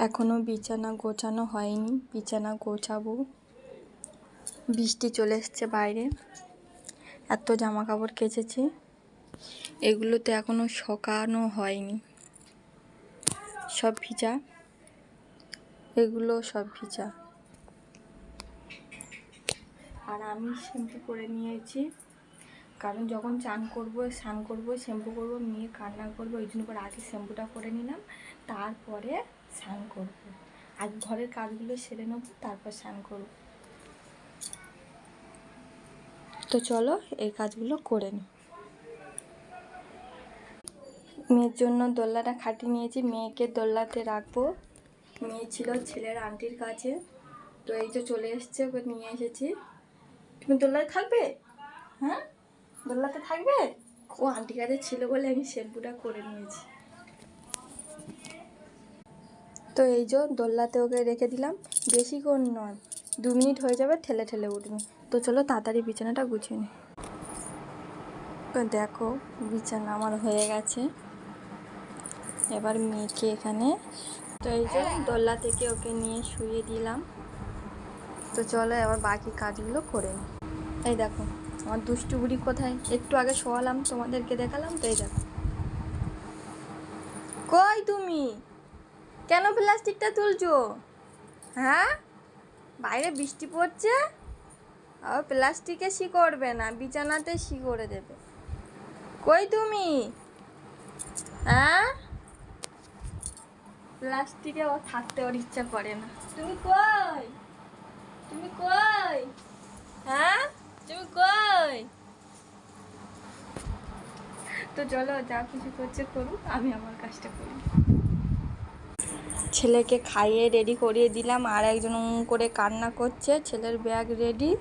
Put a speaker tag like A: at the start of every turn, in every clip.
A: এখনো বিছানা গোছানো হয়নি, বিছানা গোছাবো। বৃষ্টি চলে এসছে বাইরে, এত জামা কাপড় কেচেছি, এগুলোতে এখনো শুকানো হয়নি, সব ভিজা, এগুলো সব ভিজা। আর আমি শ্যাম্পু করে নিয়েছি, কারণ যখন স্নান করবো শ্যাম্পু করবো, মেয়ে কান্না করবো, ওই জন্য করে আগে শ্যাম্পুটা করে নিলাম, তারপরে স্নান করবো। আজ ঘরের কাজগুলো সেরে নেবো, তারপর স্নান করবো। তো চলো এই কাজগুলো করে নিই। মেয়ের জন্য দোলনাটা খাটিয়ে নিয়েছি, মেয়েকে দোলনাতে রাখবো। মেয়ে ছিল ছেলের আন্টির কাছে, তো এই যে চলে এসছে, ওকে নিয়ে এসেছি। তুমি দোলনাতে থাকবে? হ্যাঁ, দোলনাতে থাকবে? ও আন্টি কাছে ছিল বলে আমি শ্যাম্পুটা করে নিয়েছি। তো এই যে দোলনাতে ওকে রেখে দিলাম, বেশিক্ষণ নয়, 2 মিনিট হয়ে যাবে, ঠেলে ঠেলে উঠবে। তো চলো তাড়াতাড়ি বিছানাটা গুছিয়ে নিই। তো দেখো বিছানা আমার হয়ে গেছে, এবার মেয়েকে এখানে, তো এই যে দোলনা থেকে ওকে নিয়ে শুয়ে দিলাম। তো চলো এবার বাকি কাজগুলো করে নিই। এই দেখো আমার দুষ্টু বুড়ি কোথায়, একটু আগে শোয়ালাম, তোমাদেরকে দেখালাম। তো এই দেখো, কই তুমি, কেন প্লাস্টিকটা তুলছো? হ্যাঁ, বাইরে বৃষ্টি পড়ছে, আর প্লাস্টিকে শি করবে না, বিছানাতে শি করে দেবে। কই তুমি? হ্যাঁ, প্লাস্টিকে ও থাকতে ওর ইচ্ছা করে না। তুমি কই, তুমি কই? হ্যাঁ, তুমি কই? তো চলো যা কিছু করছে করুক, আমি আমার কাজটা করি। ছেলেকে খাইয়ে রেডি করিয়ে দিলাম, আর একজন করে কান্না করছে, ছেলের ব্যাগ রেডি।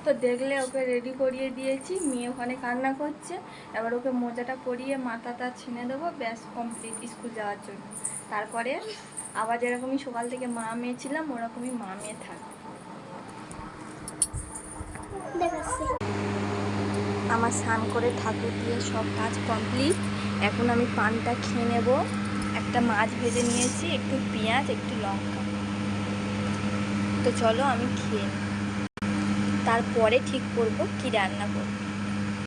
A: তো দেখলে ওকে রেডি করিয়ে দিয়েছি, মেয়ে ওখানে কান্না করছে। এবার ওকে মোজাটা পরিয়ে মাথাটা ছিনে দেবো, ব্যাস কমপ্লিট স্কুল যাওয়ার জন্য। তারপরে আবার যেরকমই সকাল থেকে মা মেয়ে ছিলাম, ওরকমই মা মেয়ে থাকবে। আমার স্নান করে ঠাকুর দিয়ে সব কাজ কমপ্লিট। এখন আমি পানটা খেয়ে নেব। একটা মাছ ভেজে নিয়েছি, একটু পেঁয়াজ, একটু লঙ্কা। তো চলো আমি খেয়ে নিই, তারপরে ঠিক করবো কি রান্না করবো।